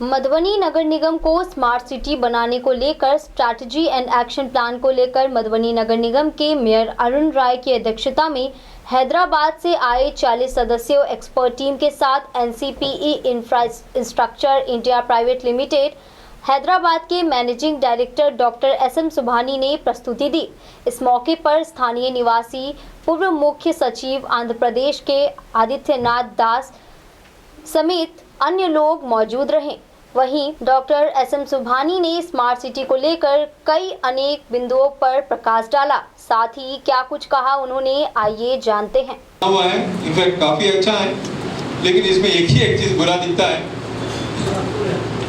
मधुबनी नगर निगम को smart city बनाने को लेकर स्ट्रैटेजी एंड एक्शन प्लान को लेकर मधुबनी नगर निगम के मेयर अरुण राय की अध्यक्षता में हैदराबाद से आए 40 सदस्यों एक्सपर्ट टीम के साथ NCPE infrastructure India private limited Hyderabad के managing director doctor SM Subhani ने प्रस्तुति दी। इस मौके पर स्थानीय निवासी पूर्व मुख्य सचिव आंध्र प्रदेश के आदित्यनाथ दास समेत अन्य लोग मौजूद रहे। वहीं डॉक्टर एसएम सुभानी ने स्मार्ट सिटी को लेकर कई अनेक बिंदुओं पर प्रकाश डाला। साथ ही क्या कुछ कहा उन्होंने, आइए जानते हैं। हुआ है इनफैक्ट काफी अच्छा है, लेकिन इसमें एक चीज बुरा दिखता है।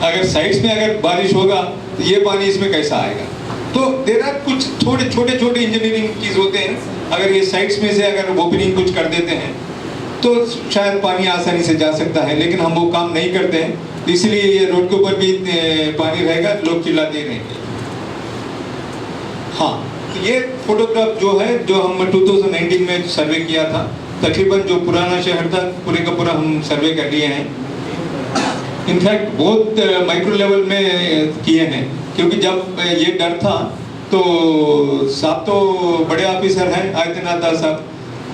अगर साइड्स में अगर बारिश होगा तो ये पानी इसमें कैसा आएगा? तो देर आर कुछ छोटे इंजीनियरिंग चीज होते हैं। अगर ये साइड्स में से अगर ओपनिंग कुछ कर देते हैं तो शायद पानी आसानी से जा सकता है, लेकिन हम वो काम नहीं करते हैं, इसलिए ये रोड के ऊपर भी पानी रहेगा, लोग चिल्लाते रहेंगे। हाँ, तो ये फोटोग्राफ जो है, जो हम 2019 में सर्वे किया था, तकरीबन जो पुराना शहर था पूरे का पूरा हम सर्वे कर लिए हैं। इनफैक्ट बहुत माइक्रो लेवल में किए हैं, क्योंकि जब ये डर था तो साहब तो बड़े ऑफिसर हैं आदित्यनाथ दास साहब,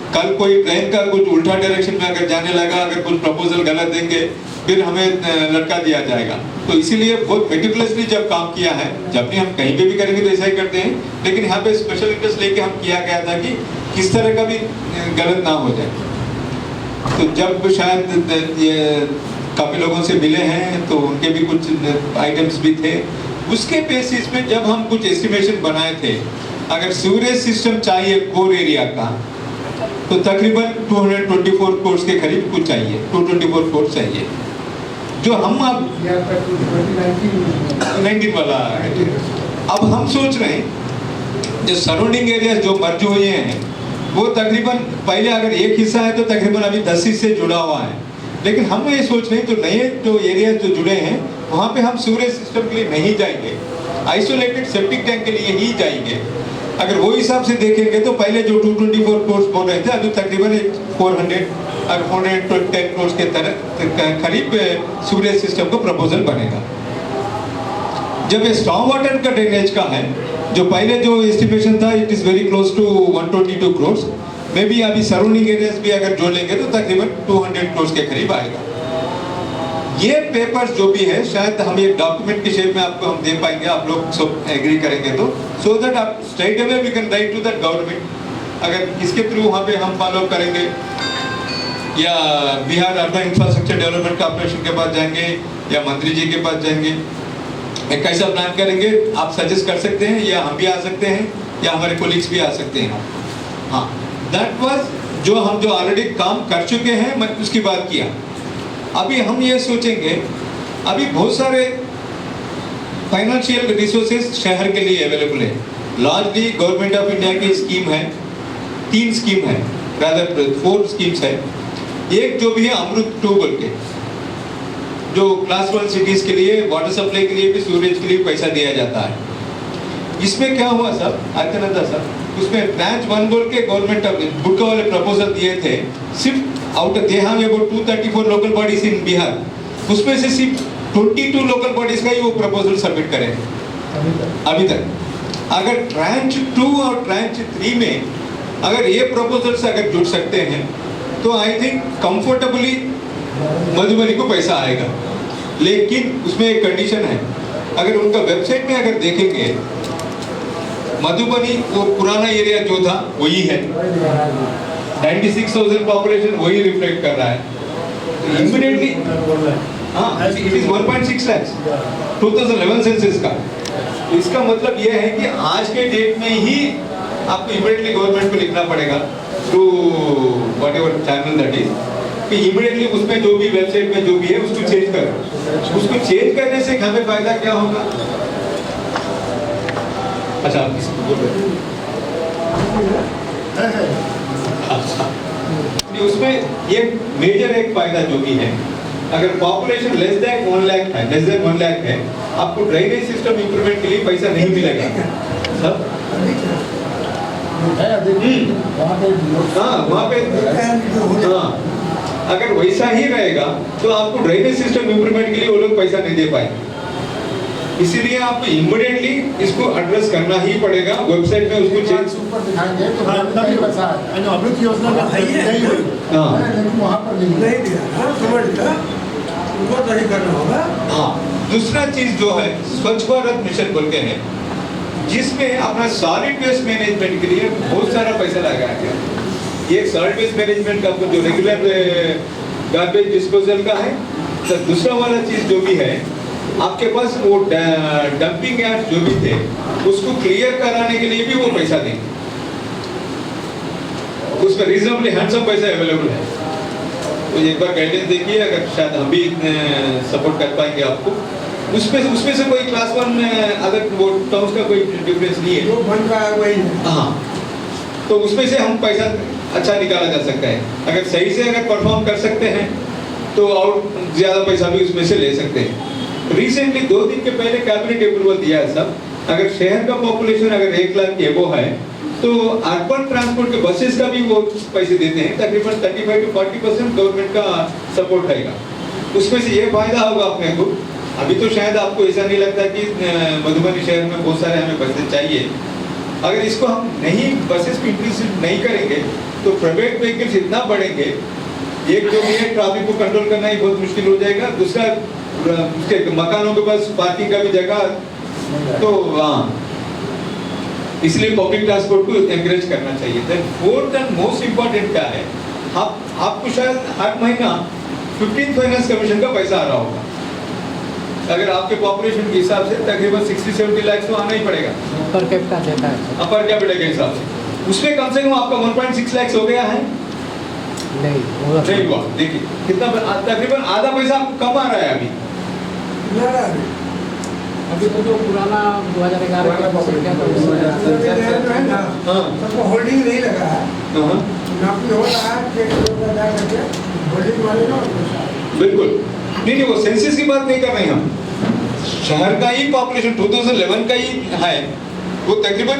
कल कोई ट्रेन का कुछ उल्टा डायरेक्शन में अगर जाने लगा, अगर कुछ प्रपोजल गलत देंगे फिर हमें लटका दिया जाएगा। तो इसीलिए बहुत मेटिकुलसली जब काम किया है, जब भी हम कहीं पे भी करेंगे तो ऐसा ही करते हैं, लेकिन यहाँ पे स्पेशल इंटरेस्ट लेके हम किया गया था कि किस तरह का भी गलत ना हो जाए। तो जब शायद ये काफी लोगों से मिले हैं तो उनके भी कुछ आइटम्स भी थे, उसके बेसिस पे जब हम कुछ एस्टिमेशन बनाए थे, अगर सीवरेज सिस्टम चाहिए कोर एरिया का तो तकरीबन 224 करोड़ के करीब कुछ चाहिए, 224 करोड़ चाहिए, जो हम अब 19 वाला है। अब हम सोच रहे हैं जो सराउंडिंग एरिया जो मर्ज हुए हैं वो तकरीबन पहले अगर एक हिस्सा है तो तकरीबन अभी 10 हिस्से जुड़ा हुआ है, लेकिन हम ये सोच रहे हैं तो नए जो एरिया जो जुड़े हैं वहाँ पे हम सीवरेज सिस्टम के लिए नहीं जाएंगे, आइसोलेटेड सेप्टिक टैंक के लिए ही जाएंगे। अगर वो हिसाब से देखेंगे तो पहले जो 224 करोड़ बोल रहे थे, अभी तकरीबन 410 करोड़ के तरह करीब सीवरेज सिस्टम का प्रपोजल बनेगा। जब ये स्टॉर्म वाटर का ड्रेनेज का है, जो पहले जो एस्टिमेशन था it is very close to 122 crore, में भी अभी सराउंडिंग एरियाज भी अगर जोड़ लेंगे तो तकरीबन 200 करोड़ के करीब आएगा। ये पेपर्स जो भी है शायद हम एक डॉक्यूमेंट के शेप में आपको हम दे पाएंगे, आप लोग सब एग्री करेंगे तो, सो दैट आप straight away we can write to that government. अगर इसके थ्रू वहाँ पे हम फॉलो करेंगे या Bihar urban infrastructure development corporation के पास जाएंगे या मंत्री जी के पास जाएंगे, एक कैसा प्लान करेंगे आप सजेस्ट कर सकते हैं, या हम भी आ सकते हैं या हमारे कोलिग्स भी आ सकते हैं। हाँ, दैट वाज जो हम जो ऑलरेडी काम कर चुके हैं, मैं उसकी बात किया। अभी हम ये सोचेंगे, अभी बहुत सारे फाइनेंशियल रिसोर्सेज शहर के लिए अवेलेबल है। लार्जली गवर्नमेंट ऑफ इंडिया की स्कीम है, 3 स्कीम है, रादर 4 स्कीम्स है। एक जो भी है अमृत 2 बोल के, जो क्लास 1 सिटीज के लिए वाटर सप्लाई के लिए भी सीवरेज के लिए पैसा दिया जाता है। इसमें क्या हुआ सर, आदित्यनाथ सर, उसमें ब्रांच 1 बोल के गवर्नमेंट ऑफ बुक्का वाले प्रपोजल दिए थे, सिर्फ out they have about 234 local bodies in Bihar, उसमें से सिर्फ 22 लोकल बॉडीज का ही वो प्रपोजल सबमिट करें अभी तक। अगर ट्रांच 2 और ट्रांच 3 में अगर ये प्रपोजल्स अगर जुड़ सकते हैं तो आई थिंक कंफर्टेबली मधुबनी को पैसा आएगा। लेकिन उसमें एक कंडीशन है, अगर उनका वेबसाइट में अगर देखेंगे मधुबनी वो पुराना एरिया जो था वही है, 96,000 पॉपुलेशन वही रिफ्लेक्ट कर रहा है इमीडिएटली। हाँ, इट इज 1.6 लाख 2011 सेंसस का। इसका मतलब ये है कि आज के डेट में ही आपको इमीडिएटली गवर्नमेंट को लिखना पड़ेगा through whatever channel that is, कि इमीडिएटली उसमें जो भी वेबसाइट में जो भी है उसको चेंज करो। उसको चेंज करने से हमें फायदा क्या होगा? अच्छा, आप किसी को बोल रहे हैं उसमें ये मेजर एक फायदा जो भी है, अगर पॉपुलेशन लेस देन 1 लाख है, लेस देन 1 लाख है, आपको ड्रेनेज सिस्टम इंप्रूवमेंट के लिए पैसा नहीं मिलेगा सब। हाँ, वहाँ पे हाँ, अगर वैसा ही रहेगा तो आपको ड्रेनेज सिस्टम इंप्रूवमेंट के लिए वो लोग पैसा नहीं दे पाएंगे। इसीलिए आपको इमीडिएटली इसको एड्रेस करना ही पड़ेगा, वेबसाइट में उसको चेंज ऊपर दिखाएंगे तो अमृत योजना में नहीं हुई, लेकिन वहाँ पर नहीं दिया ना, समझ लिया, उनको सही करना होगा। हाँ, दूसरा चीज जो है स्वच्छ भारत मिशन बोल के है, जिसमें अपना सॉलिड वेस्ट मैनेजमेंट के लिए बहुत सारा पैसा लगाया गया। एक सॉलिड वेस्ट मैनेजमेंट का जो रेगुलर गार्बेज डिस्पोजल का है, तो दूसरा वाला चीज जो भी है आपके पास वो डंपिंग यार्ड जो भी थे उसको क्लियर कराने के लिए भी वो पैसा देंगे, उसमें रीजनेबली हैंडसम पैसा अवेलेबल है। तो एक बार गाइडेंस देखिए, अगर शायद हम भी सपोर्ट कर पाएंगे आपको। उसमें से कोई क्लास 1 अगर वो टर्म्स का कोई डिफरेंस नहीं है, जो बन रहा है वही। हाँ, तो उसमें से हम पैसा अच्छा निकाला जा सकता है। अगर सही से अगर परफॉर्म कर सकते हैं तो और ज्यादा पैसा भी उसमें से ले सकते हैं। रिसेंटली 2 दिन के पहले कैबिनेट अप्रूवल दिया है सब, अगर शहर का पॉपुलेशन अगर 1 लाख के एबो है तो अर्बन ट्रांसपोर्ट के बसेस का भी वो पैसे देते हैं, तकरीबन 35 to 40% गवर्नमेंट का सपोर्ट रहेगा। उसमें से ये फायदा होगा अपने को। अभी तो शायद आपको ऐसा नहीं लगता कि मधुबनी शहर में बहुत सारे हमें बसेस चाहिए। अगर इसको हम नहीं बसेस को इंक्रीज नहीं करेंगे तो प्राइवेट व्हीकल्स इतना बढ़ेंगे, एक जो भी है ट्रैफिक को कंट्रोल करना ही बहुत मुश्किल हो जाएगा, दूसरा उसके मकानों के पास पार्किंग का भी जगह, तो हाँ, इसलिए पब्लिक ट्रांसपोर्ट को एनकरेज करना चाहिए। Then fourth and most important क्या है, आपको शायद हर महीना 15th फाइनेंस कमीशन का पैसा आ रहा होगा। अगर आपके पॉपुलेशन के हिसाब से तकरीबन 60-70 लाख तो आना ही पड़ेगा पर कैपिटा देता है, अपर कैपिटा के हिसाब से। उसमें कम से कम आपका 1.6 लाख हो गया है, नहीं हुआ। देखिए कितना, तकरीबन आधा पैसा आपको कम आ रहा है अभी। अभी तो जो पुराना 2011 सबको होल्डिंग नहीं लगा है, नौकरी हो रहा है, होल्डिंग वाले ना। बिल्कुल नहीं, वो सेंसस की बात नहीं कर रहे हैं हम, शहर का ही पॉपुलेशन 2011 का ही है, वो तकरीबन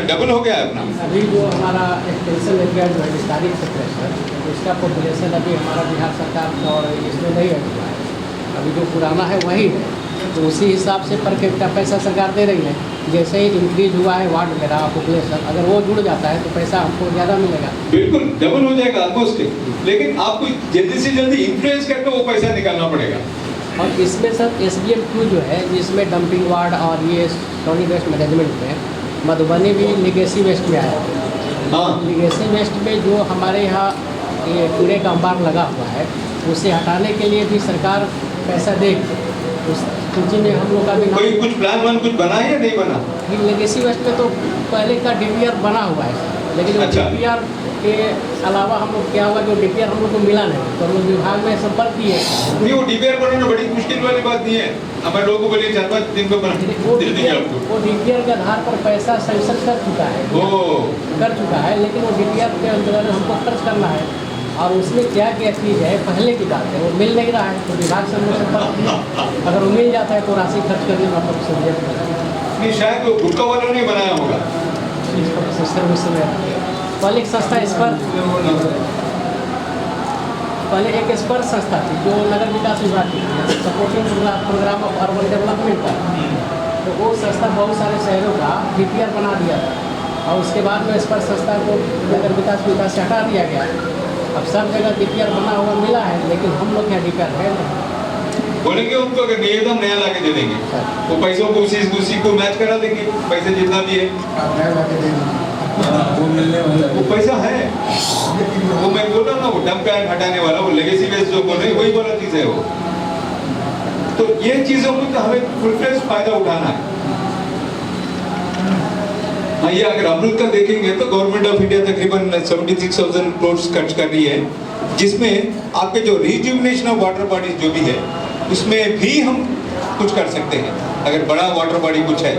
डबल हो गया है अपना। अभी जो हमारा एक्सटेंशन एरिया जो है विस्तारित क्षेत्र है सर, उसका पॉपुलेशन अभी हमारा बिहार सरकार और इसमें नहीं हुआ है, अभी जो पुराना है वही है, तो उसी हिसाब से पर कैपिटा पैसा सरकार दे रही है। जैसे ही इंक्रीज हुआ है वार्ड मेरा पॉपुलेशन, अगर वो जुड़ जाता है तो पैसा हमको ज़्यादा मिलेगा, बिल्कुल डबल हो जाएगा ऑलमोस्ट। लेकिन आपको जल्दी से जल्दी इन्फ्लुएंस करके वो पैसा निकालना पड़ेगा। और इसमें सर SBM2 जो है, जिसमें डंपिंग वार्ड और ये सॉलिड वेस्ट मैनेजमेंट में मधुबनी भी लिगेसी वेस्ट में आया है। हाँ, लिगेसी वेस्ट में जो हमारे यहाँ ये कूड़े का अंबार लगा हुआ है, उसे हटाने के लिए भी सरकार पैसा देगी। उस सूची में हम लोग का भी कोई कुछ प्लान कुछ बना है या नहीं बना? लेगेसी वेस्ट में तो पहले का DPR बना हुआ है, लेकिन अच्छा। DPR के अलावा हम लोग क्या हुआ, जो DPR हम लोग को मिला नहीं, तो हम लोग विभाग में संपर्क किए। नहीं, वो DPR बनाना बड़ी मुश्किल वाली बात नहीं है, हमारे लोगों को बोलिए 4-5 दिन में बना दे देंगे आपको। वो DPR के आधार पर पैसा सैंक्शन कर चुका है, लेकिन वो DPR के अंतर्गत हमको खर्च करना है, और उसमें क्या क्या चीज़ है पहले की बात है, वो मिल नहीं रहा है, तो विभाग से हम लोग संपर्क किए। अगर वो मिल जाता है तो राशि खर्च करने में आपको सहूलियत नहीं, शायद वो गुटका वालों ने बनाया होगा सिस्टम। इस समय पहले एक संस्था पहले एक स्पर्श संस्था थी जो नगर विकास विभाग की थी, supporting program of urban development का, तो वो संस्था बहुत सारे शहरों का DPR बना दिया था, और उसके बाद में स्पर्श संस्था को नगर विकास विभाग से हटा दिया गया। अब सब जगह DPR बना हुआ मिला है, लेकिन हम लोग यहाँ DPR है नहीं। बोलेंगे उनको, अगर नहीं है तो हम नया लाके दे देंगे, वो पैसों को उसी को मैच करा देंगे, पैसे जितना भी है वो पैसा है। वो मैं बोल रहा ना, वो डंप यार्ड हटाने वाला, वो लेगेसी वेस्ट जो बोल रहे हैं वही वाला चीज है वो। तो ये चीजों को तो हमें फुल फ्लेज फायदा उठाना है। ये अगर अमृत का देखेंगे तो गवर्नमेंट ऑफ इंडिया तकरीबन 76,000 करोड़ खर्च कर रही है, जिसमें आपके जो रिजुविनेशन ऑफ वाटर बॉडीज जो भी है उसमें भी हम कुछ कर सकते हैं, अगर बड़ा वाटर बॉडी कुछ है।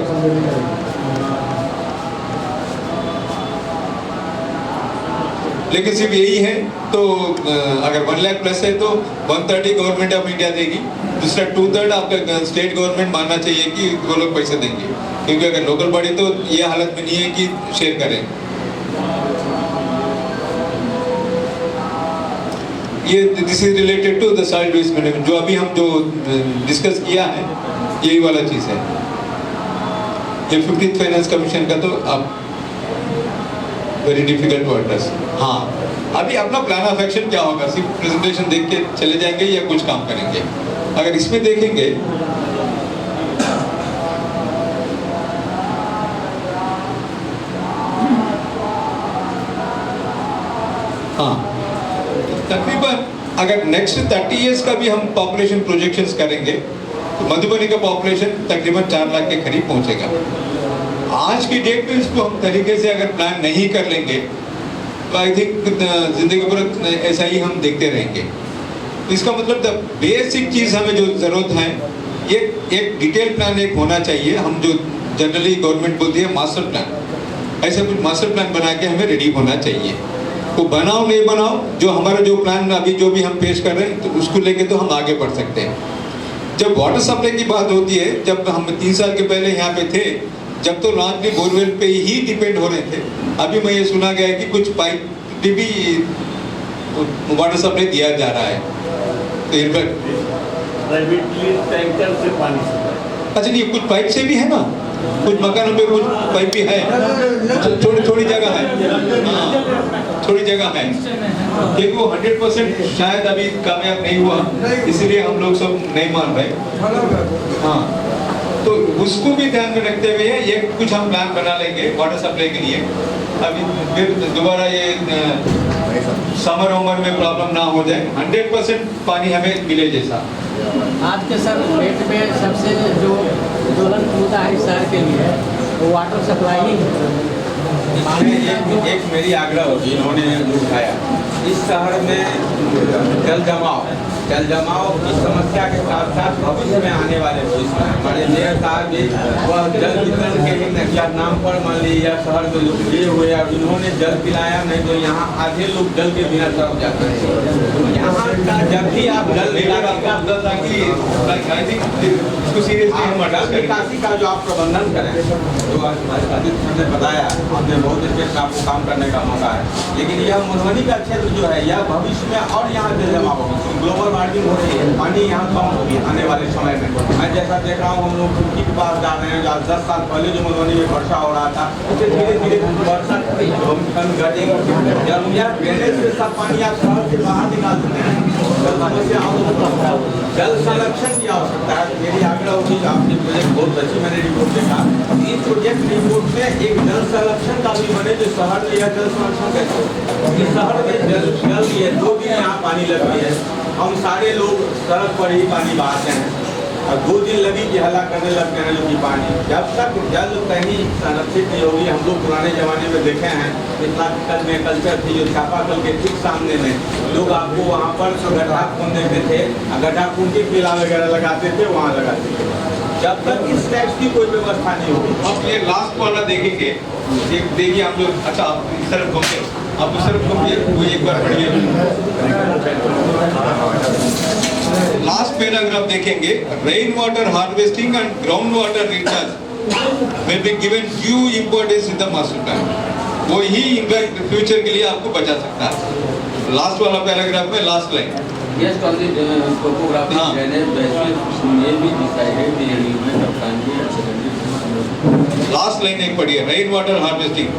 लेकिन सिर्फ यही है तो अगर 1 लाख प्लस है तो 130 गवर्नमेंट ऑफ इंडिया देगी, दूसरा 2/3 आपका स्टेट गवर्नमेंट मानना चाहिए कि वो लोग पैसे देंगे, क्योंकि अगर लोकल बॉडी तो ये हालत में नहीं है कि शेयर करें। ये this is related to the solid waste management, जो अभी हम जो डिस्कस किया है यही वाला चीज़ है। ये 15th फाइनेंस कमीशन का तो अब वेरी डिफिकल्ट टू एड्रेस। हाँ, अभी अपना प्लान ऑफ एक्शन क्या होगा? सिर्फ प्रेजेंटेशन देख के चले जाएंगे या कुछ काम करेंगे? अगर इसमें देखेंगे, हाँ, तकरीबन अगर नेक्स्ट 30 इयर्स का भी हम पॉपुलेशन प्रोजेक्शंस करेंगे तो मधुबनी का पॉपुलेशन तकरीबन 4 लाख के करीब पहुंचेगा। आज की डेट में इसको हम तरीके से अगर प्लान नहीं कर लेंगे तो आई थिंक जिंदगी भर ऐसा ही हम देखते रहेंगे। इसका मतलब द बेसिक चीज़ हमें जो ज़रूरत है, ये एक डिटेल प्लान एक होना चाहिए। हम जो जनरली गवर्नमेंट बोलती है मास्टर प्लान, ऐसा कुछ मास्टर प्लान बना के हमें रेडी होना चाहिए। तो बनाओ नहीं बनाओ, जो हमारा जो प्लान अभी जो भी हम पेश कर रहे हैं तो उसको लेके तो हम आगे बढ़ सकते हैं। जब वाटर सप्लाई की बात होती है, जब हम 3 साल के पहले यहाँ पे थे, जब तो लार्जली बोरवेल पे ही डिपेंड हो रहे थे। अभी मैं ये सुना गया है कि कुछ पाइप भी वाटर सप्लाई दिया जा रहा है। तो टैंकर से पानी अच्छा, नहीं, कुछ पाइप से भी है ना, कुछ मकानों में कुछ पाइप भी है, थोड़ी जगह है, हाँ, थोड़ी जगह है, क्योंकि वो 100% शायद अभी कामयाब नहीं हुआ, इसलिए हम लोग सब नहीं मान रहे। हाँ, तो उसको भी ध्यान में रखते हुए ये कुछ हम प्लान बना लेंगे वाटर सप्लाई के लिए। अभी फिर दोबारा ये समर उमर में प्रॉब्लम ना हो जाए, 100% पानी हमें मिले जैसा। आज के सर डेट में सबसे जो ज्वलन मुद्दा है इस शहर के लिए वो वाटर सप्लाई ही है। एक मेरी आग्रह होगी, इन्होंने उठाया इस शहर में जल जमाव की समस्या के साथ साथ भविष्य में आने वाले भविष्य में हमारे मेयर साहब भी वह जल वितरण के ही नाम पर मान लीजिए शहर में लोग लिए हुए और इन्होंने जल पिलाया, नहीं तो यहाँ आधे लोग जल के बिना तरफ जाते हैं। यहाँ का जब भी आप जल निकासी का जो आप प्रबंधन करें, जो आदित्य ने बताया, हमने बहुत इसमें आपको काम करने का मौका है। लेकिन यह मधुबनी का क्षेत्र जो है यह भविष्य में और यहाँ जल जमा होगी, ग्लोबल वार्मिंग हो रही है, पानी यहाँ कम होगी आने वाले समय में। मैं जैसा देख रहा हूँ, हम लोग खिड़की के पास जा रहे हैं, 10 साल पहले जो मधुबनी में वर्षा हो रहा था उससे धीरे धीरे वर्षा घटेगी। जब यह ड्रेनेज से सब पानी आप शहर से बाहर निकाल सकते हैं, जल संरक्षण की आवश्यकता है। मेरी आग्रह होगी, आपकी प्रोजेक्ट बहुत अच्छी, मैंने रिपोर्ट देखा, इस प्रोजेक्ट रिपोर्ट में एक जल संरक्षण का भी बने, जो शहर में यह जल संरक्षण कैसे इस शहर में जल ये 2 दिन यहाँ पानी लग रही है, हम सारे लोग सड़क पर ही पानी बहाते हैं और 2 दिन लगी कि हल्ला करने लगते हैं जो कि पानी जब तक जल कहीं संरक्षित नहीं होगी। हम लोग पुराने जमाने में देखे हैं, मिथिलांचल में कल्चर थी जो चापाकल के ठीक सामने में लोग आपको वहाँ पर गड्ढा खून देते थे, गड्ढा खून के पीला वगैरह लगाते थे, वहाँ लगाते थे। जब तक इस टाइप की कोई व्यवस्था नहीं होगी। अब ये लास्ट वाला देखेंगे, देखिए आप लोग, अच्छा आप इस तरफ घूमिए, आप उस तरफ घूमिए, वो एक बार पढ़िए। लास्ट पैराग्राफ देखेंगे, rain water harvesting and ground water recharge will be given due importance in the master plan. वो ही इनफैक्ट फ्यूचर के लिए आपको बचा सकता है। लास्ट वाला पैराग्राफ में last line, Yes, on the topographic drainage basis may be decided the element of primary and secondary. Last line एक पढ़िए, rain water harvesting.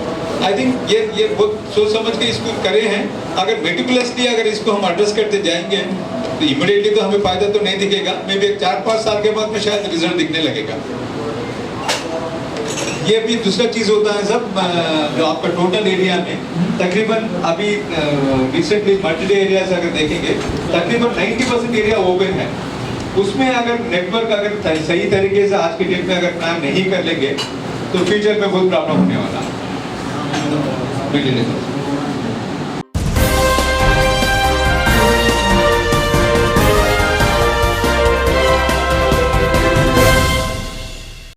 I think ये बहुत सोच समझ के इसको करे हैं। अगर मेटिकुलसली अगर इसको हम एड्रेस करते जाएंगे तो इमीडिएटली तो हमें फायदा तो नहीं दिखेगा, मे बी 4-5 साल के बाद में शायद रिजल्ट दिखने लगेगा। ये भी दूसरा चीज होता है सब, जो आपका टोटल एरिया में तकरीबन अभी रिसेंटली मल्टी एरिया से अगर देखेंगे तकरीबन 90% एरिया ओपन है। उसमें अगर नेटवर्क अगर सही तरीके से आज के डेट में अगर प्लान नहीं कर लेंगे तो फ्यूचर में बहुत प्रॉब्लम होने वाला है।